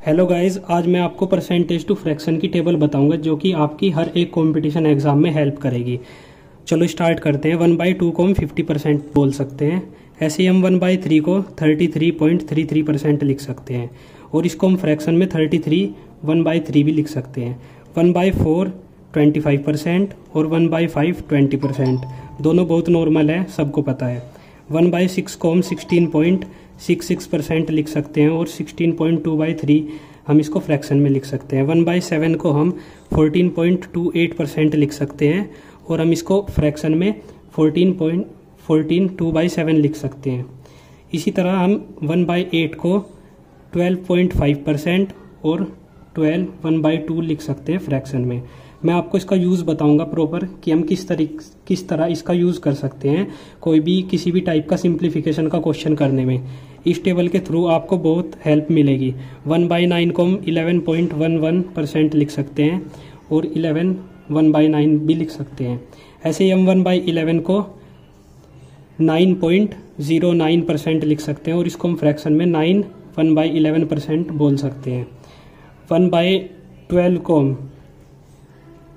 Hello guys, आज मैं आपको परसेंटेज टू फ्रैक्शन की टेबल बताऊंगा जो कि आपकी हर एक कंपटीशन एग्जाम में हेल्प करेगी। चलो स्टार्ट करते हैं। 1/2 को हम 50% बोल सकते हैं। ऐसे ही हम 1/3 को 33.33% लिख सकते हैं और इसको हम फ्रैक्शन में 33 1/3 भी लिख सकते हैं। 1/4 25% और 1/5 20%। दोनों बहुत नॉर्मल है, सबको पता है। 1/6 को हम 16.66% लिख सकते हैं और 16.2/3 हम इसको फ्रैक्शन में लिख सकते हैं। 1/7 को हम 14.28% लिख सकते हैं और हम इसको फ्रैक्शन में 2/7 लिख सकते हैं। इसी तरह हम 1/8 को 12.5% और 1/2 लिख सकते हैं फ्रैक्शन में। मैं आपको इसका यूज़ बताऊंगा प्रॉपर कि हम किस तरह इसका यूज़ कर सकते हैं कोई भी किसी भी टाइप का सिंप्लीफिकेशन का क्वेश्चन करने में। इस टेबल के थ्रू आपको बहुत हेल्प मिलेगी। 1/9 को हम 11.11% लिख सकते हैं और 11 1/9 भी लिख सकते हैं। ऐसे ही हम 1/11 को 9.09% लिख सकते हैं और इसको हम फ्रैक्शन में 9 1/11% बोल सकते हैं। 1/12 को हम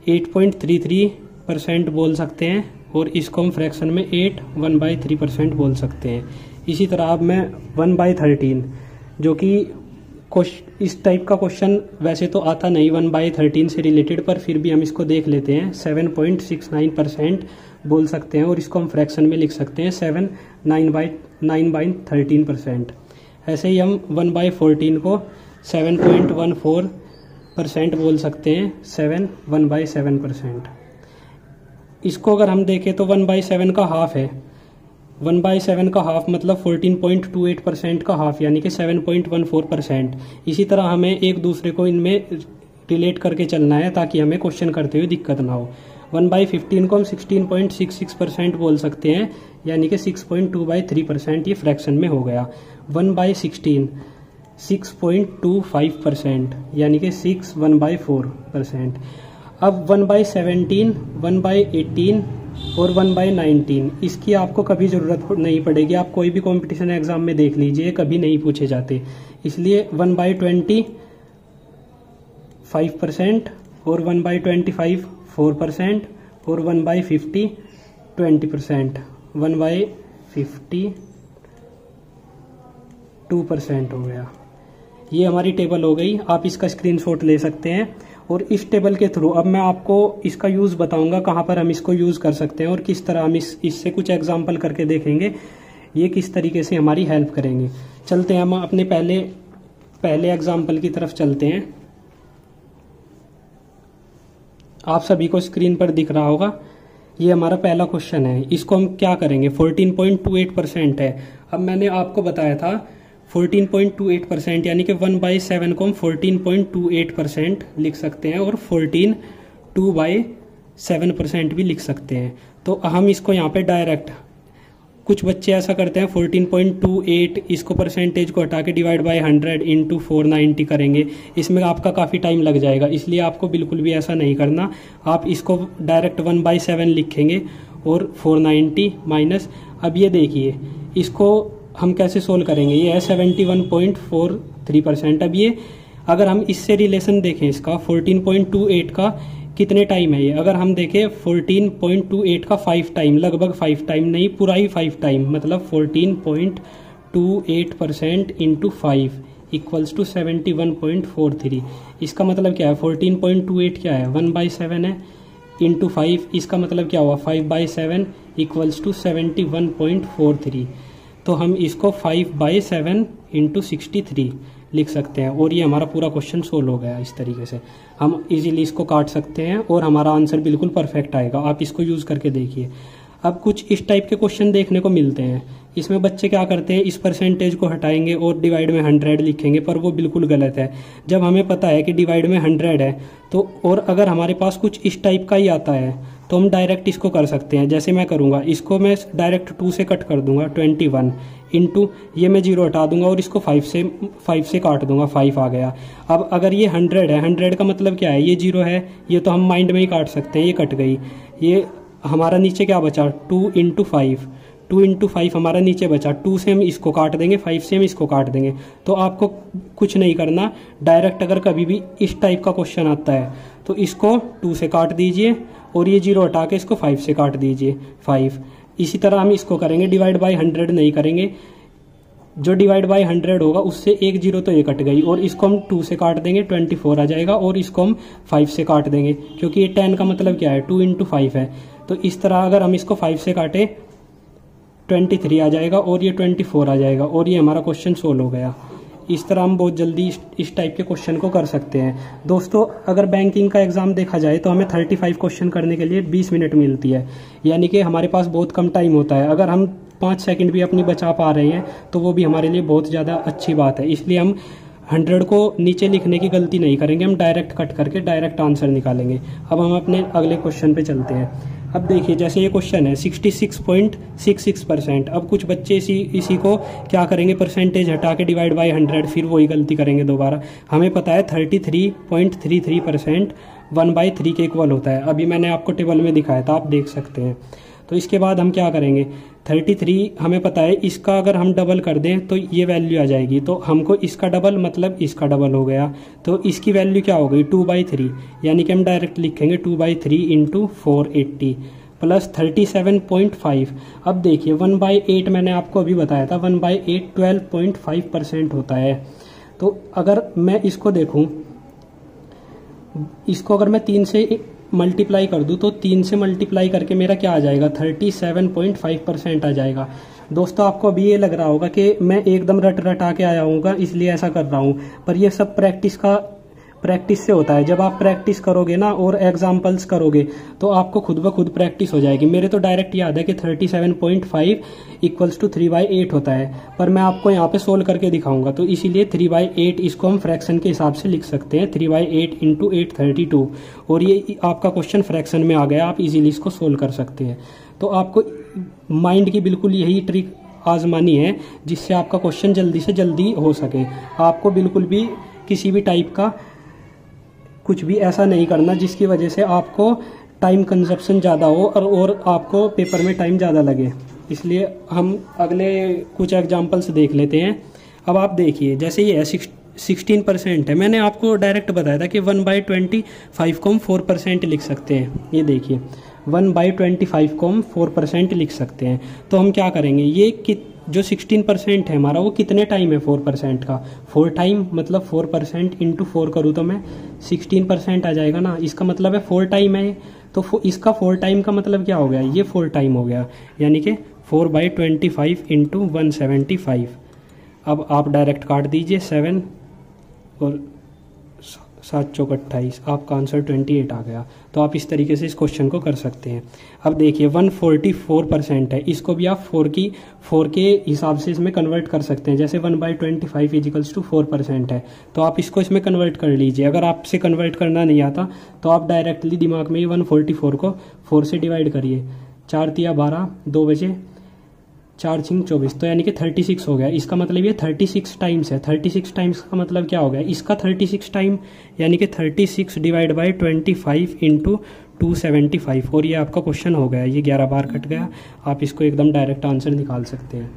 8.33% बोल सकते हैं और इसको हम फ्रैक्शन में 8 1/3% बोल सकते हैं। इसी तरह अब मैं 1/13 जो कि इस टाइप का क्वेश्चन वैसे तो आता नहीं 1/13 से रिलेटेड, पर फिर भी हम इसको देख लेते हैं। 7.69% बोल सकते हैं और इसको हम फ्रैक्शन में लिख सकते हैं 7 9/13%। ऐसे ही हम 1/14 को 7.14% बोल सकते हैं 7 1/7%। इसको अगर हम देखें तो 1/7 का हाफ है। 1/7 का हाफ मतलब 14.28% का हाफ यानी कि 7.14%। इसी तरह हमें एक दूसरे को इनमें रिलेट करके चलना है ताकि हमें क्वेश्चन करते हुए दिक्कत ना हो। 1/15 को हम 16.66% बोल सकते हैं यानी कि 6.2/3% ये फ्रैक्शन में हो गया। 1/16 6.25% यानी कि 6 1/4%। अब 1/17 1/18 और 1/19 इसकी आपको कभी ज़रूरत नहीं पड़ेगी। आप कोई भी कंपटीशन एग्जाम में देख लीजिए, कभी नहीं पूछे जाते। इसलिए 1/20 5% और 1/25 4% और 1/50 20%। 1/50 2% हो गया। ये हमारी टेबल हो गई। आप इसका स्क्रीनशॉट ले सकते हैं और इस टेबल के थ्रू अब मैं आपको इसका यूज़ बताऊंगा कहाँ पर हम इसको यूज़ कर सकते हैं और किस तरह हम इससे कुछ एग्जांपल करके देखेंगे ये किस तरीके से हमारी हेल्प करेंगे। चलते हैं हम अपने पहले एग्जांपल की तरफ चलते हैं। आप सभी को स्क्रीन पर दिख रहा होगा, ये हमारा पहला क्वेश्चन है। इसको हम क्या करेंगे, 14.28% है। अब मैंने आपको बताया था 14.28% यानी कि 1/7 को हम 14.28% लिख सकते हैं और 14 2/7% भी लिख सकते हैं। तो हम इसको यहाँ पे डायरेक्ट कुछ बच्चे ऐसा करते हैं 14.28 इसको परसेंटेज को हटा के डिवाइड बाय 100 इंटू 490 करेंगे। इसमें आपका काफ़ी टाइम लग जाएगा, इसलिए आपको बिल्कुल भी ऐसा नहीं करना। आप इसको डायरेक्ट 1/7 लिखेंगे और 490 माइनस। अब ये देखिए इसको हम कैसे सोल्व करेंगे। ये है 71.43%। अब ये अगर हम इससे रिलेशन देखें इसका 14.28 का कितने टाइम है ये, अगर हम देखें 14.28 का 5 टाइम, लगभग 5 टाइम नहीं पूरा ही 5 टाइम, मतलब 14.28% इंटू 5 इक्वल्स टू 71.43। इसका मतलब क्या है, 14.28 क्या है 1/7 है इंटू 5, इसका मतलब क्या हुआ 5/7 इक्वल्स टू 71.43। तो हम इसको 5/7 इंटू 63 लिख सकते हैं और ये हमारा पूरा क्वेश्चन सोल्व हो गया। इस तरीके से हम इजीली इसको काट सकते हैं और हमारा आंसर बिल्कुल परफेक्ट आएगा। आप इसको यूज़ करके देखिए। अब कुछ इस टाइप के क्वेश्चन देखने को मिलते हैं। इसमें बच्चे क्या करते हैं, इस परसेंटेज को हटाएंगे और डिवाइड में 100 लिखेंगे, पर वो बिल्कुल गलत है। जब हमें पता है कि डिवाइड में 100 है तो, और अगर हमारे पास कुछ इस टाइप का ही आता है तो हम डायरेक्ट इसको कर सकते हैं। जैसे मैं करूँगा, इसको मैं डायरेक्ट 2 से कट कर दूंगा 21 इंटू ये मैं 0 हटा दूंगा और इसको 5 से काट दूंगा, 5 आ गया। अब अगर ये 100 है, 100 का मतलब क्या है, ये 0 है, ये तो हम माइंड में ही काट सकते हैं, ये कट गई। ये हमारा नीचे क्या बचा 2 इंटू 5, 2 इंटू 5 हमारा नीचे बचा, 2 से हम इसको काट देंगे, 5 से हम इसको काट देंगे। तो आपको कुछ नहीं करना, डायरेक्ट अगर कभी भी इस टाइप का क्वेश्चन आता है तो इसको 2 से काट दीजिए और ये 0 हटा के इसको 5 से काट दीजिए, 5। इसी तरह हम इसको करेंगे, डिवाइड बाय 100 नहीं करेंगे, जो डिवाइड बाय 100 होगा उससे एक 0 तो ये कट गई, और इसको हम 2 से काट देंगे 24 आ जाएगा, और इसको हम 5 से काट देंगे क्योंकि ये 10 का मतलब क्या है 2 इंटू 5 है। तो इस तरह अगर हम इसको 5 से काटे 23 आ जाएगा और ये 24 आ जाएगा, और ये हमारा क्वेश्चन सोल्व हो गया। इस तरह हम बहुत जल्दी इस टाइप के क्वेश्चन को कर सकते हैं। दोस्तों अगर बैंकिंग का एग्जाम देखा जाए तो हमें 35 क्वेश्चन करने के लिए 20 मिनट मिलती है, यानी कि हमारे पास बहुत कम टाइम होता है। अगर हम 5 सेकंड भी अपनी बचा पा रहे हैं तो वो भी हमारे लिए बहुत ज़्यादा अच्छी बात है। इसलिए हम 100 को नीचे लिखने की गलती नहीं करेंगे, हम डायरेक्ट कट करके डायरेक्ट आंसर निकालेंगे। अब हम अपने अगले क्वेश्चन पे चलते हैं। अब देखिए जैसे ये क्वेश्चन है 66.66%। अब कुछ बच्चे इसी को क्या करेंगे, परसेंटेज हटा के डिवाइड बाय 100, फिर वही गलती करेंगे दोबारा। हमें पता है 33.33% 1/3 के इक्वल होता है। अभी मैंने आपको टेबल में दिखाया था, आप देख सकते हैं। तो इसके बाद हम क्या करेंगे, 33 हमें पता है, इसका अगर हम डबल कर दें तो ये वैल्यू आ जाएगी, तो हमको इसका डबल मतलब इसका डबल हो गया, तो इसकी वैल्यू क्या हो गई 2/3, यानी कि हम डायरेक्ट लिखेंगे 2/3 इंटू 480 प्लस 37.5। अब देखिए 1/8 मैंने आपको अभी बताया था, 1/8 12.5% होता है। तो अगर मैं इसको देखूं, इसको अगर मैं 3 से मल्टीप्लाई कर दूं तो 3 से मल्टीप्लाई करके मेरा क्या आ जाएगा 37.5% आ जाएगा। दोस्तों आपको अभी ये लग रहा होगा कि मैं एकदम रटा के आया हूँगा इसलिए ऐसा कर रहा हूँ, पर ये सब प्रैक्टिस से होता है। जब आप प्रैक्टिस करोगे ना और एग्जाम्पल्स करोगे तो आपको खुद ब खुद प्रैक्टिस हो जाएगी। मेरे तो डायरेक्ट याद है कि 37.5 इक्वल्स टू 3/8 होता है, पर मैं आपको यहाँ पे सोल्व करके दिखाऊंगा, तो इसीलिए 3/8 इसको हम फ्रैक्शन के हिसाब से लिख सकते हैं, 3/8 इंटू 832, और ये आपका क्वेश्चन फ्रैक्शन में आ गया, आप इजीली इसको सोल्व कर सकते हैं। तो आपको माइंड की बिल्कुल यही ट्रिक आजमानी है जिससे आपका क्वेश्चन जल्दी से जल्दी हो सके। आपको बिल्कुल भी किसी भी टाइप का कुछ भी ऐसा नहीं करना जिसकी वजह से आपको टाइम कंजप्शन ज़्यादा हो और आपको पेपर में टाइम ज़्यादा लगे। इसलिए हम अगले कुछ एग्जांपल्स देख लेते हैं। अब आप देखिए जैसे ये है 16% है, मैंने आपको डायरेक्ट बताया था कि 1/25 को हम 4% लिख सकते हैं। ये देखिए 1/25 को हम 4% लिख सकते हैं। तो हम क्या करेंगे, ये जो 16% है हमारा वो कितने टाइम है 4% का, 4 टाइम, मतलब 4% इंटू 4 करूँ तो मैं 16% आ जाएगा ना। इसका मतलब है 4 टाइम है, तो इसका 4 टाइम का मतलब क्या हो गया, ये 4 टाइम हो गया, यानी कि 4/25 इंटू 175। अब आप डायरेक्ट काट दीजिए 7 और 7 चौक 28, आपका आंसर 28 आ गया। तो आप इस तरीके से इस क्वेश्चन को कर सकते हैं। अब देखिए 144% है, इसको भी आप 4 के हिसाब से इसमें कन्वर्ट कर सकते हैं। जैसे 1/25 इजिकल्स टू 4% है, तो आप इसको इसमें कन्वर्ट कर लीजिए। अगर आपसे कन्वर्ट करना नहीं आता तो आप डायरेक्टली दिमाग में 144 को 4 से डिवाइड करिए, 4 तिया 12, 2 बजे 4 6 24, तो यानी कि 36 हो गया। इसका मतलब ये 36 टाइम्स है। 36 टाइम्स का मतलब क्या हो गया, इसका 36 टाइम यानी कि 36 डिवाइड बाई 25 इंटू 275, और ये आपका क्वेश्चन हो गया। ये 11 बार कट गया, आप इसको एकदम डायरेक्ट आंसर निकाल सकते हैं।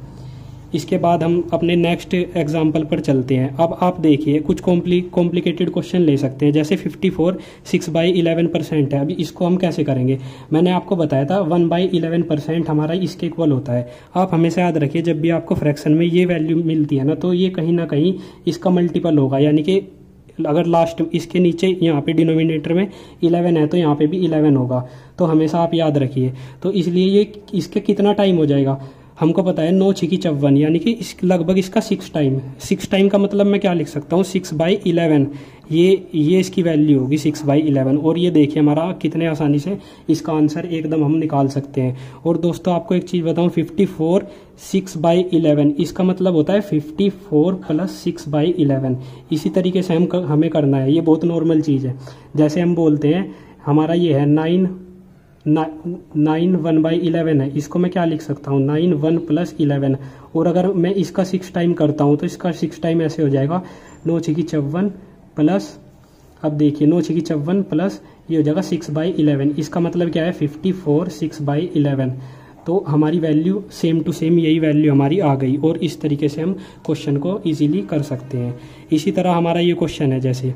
इसके बाद हम अपने नेक्स्ट एग्जाम्पल पर चलते हैं। अब आप देखिए कुछ कॉम्प्लिकेटेड क्वेश्चन ले सकते हैं। जैसे 54 6/11% है। अभी इसको हम कैसे करेंगे, मैंने आपको बताया था 1/11% हमारा इसके इक्वल होता है। आप हमेशा याद रखिए जब भी आपको फ्रैक्शन में ये वैल्यू मिलती है ना ये कहीं ना कहीं इसका मल्टीपल होगा, यानी कि अगर लास्ट इसके नीचे यहाँ पे डिनोमिनेटर में 11 है तो यहाँ पे भी 11 होगा, तो हमेशा आप याद रखिए। तो इसलिए ये इसके कितना टाइम हो जाएगा, हमको पता है 9 6 54, यानी कि लगभग इसका 6 टाइम। 6 टाइम का मतलब मैं क्या लिख सकता हूँ 6/11, ये इसकी वैल्यू होगी 6/11। और ये देखिए हमारा कितने आसानी से इसका आंसर एकदम हम निकाल सकते हैं। और दोस्तों आपको एक चीज़ बताऊँ, 54 6/11 इसका मतलब होता है 54 + 6/11। इसी तरीके से हमें करना है, ये बहुत नॉर्मल चीज़ है। जैसे हम बोलते हैं हमारा ये है 9 1/11 है, इसको मैं क्या लिख सकता हूँ 9 1 + 11। और अगर मैं इसका 6 टाइम करता हूँ तो इसका 6 टाइम ऐसे हो जाएगा 9 6 54 प्लस, अब देखिए 9 6 54 प्लस ये हो जाएगा 6/11। इसका मतलब क्या है 54 6/11। तो हमारी वैल्यू सेम टू सेम यही वैल्यू हमारी आ गई, और इस तरीके से हम क्वेश्चन को इजीली कर सकते हैं। इसी तरह हमारा ये क्वेश्चन है जैसे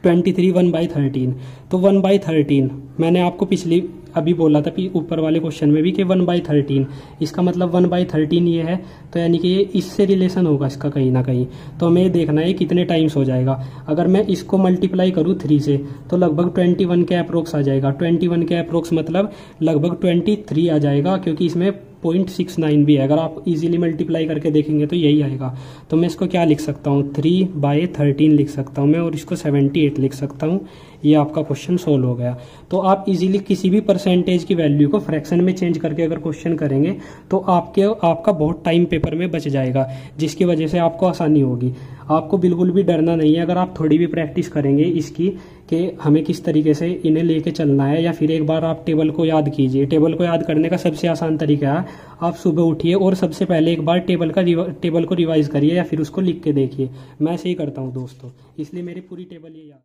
23 1/13, तो 1/13 मैंने आपको पिछली अभी बोला था कि ऊपर वाले क्वेश्चन में भी कि 1/13, इसका मतलब 1/13 ये है, तो यानी कि ये इससे रिलेशन होगा इसका कहीं ना कहीं। तो हमें देखना है कितने टाइम्स हो जाएगा। अगर मैं इसको मल्टीप्लाई करूँ 3 से तो लगभग 21 के अप्रोक्स आ जाएगा। 21 के अप्रोक्स मतलब लगभग 23 आ जाएगा, क्योंकि इसमें 0.69 भी है। अगर आप इजीली मल्टीप्लाई करके देखेंगे तो यही आएगा। तो मैं इसको क्या लिख सकता हूँ, 3/13 लिख सकता हूँ मैं, और इसको 78 लिख सकता हूँ। ये आपका क्वेश्चन सोल्व हो गया। तो आप इजीली किसी भी परसेंटेज की वैल्यू को फ्रैक्शन में चेंज करके अगर क्वेश्चन करेंगे तो आपका बहुत टाइम पेपर में बच जाएगा, जिसकी वजह से आपको आसानी होगी। आपको बिल्कुल भी डरना नहीं है अगर आप थोड़ी भी प्रैक्टिस करेंगे इसकी कि हमें किस तरीके से इन्हें लेके चलना है, या फिर एक बार आप टेबल को याद कीजिए। टेबल को याद करने का सबसे आसान तरीका है, आप सुबह उठिए और सबसे पहले एक बार टेबल को रिवाइज करिए या फिर उसको लिख के देखिए। मैं ऐसे ही करता हूँ दोस्तों, इसलिए मेरी पूरी टेबल ये याद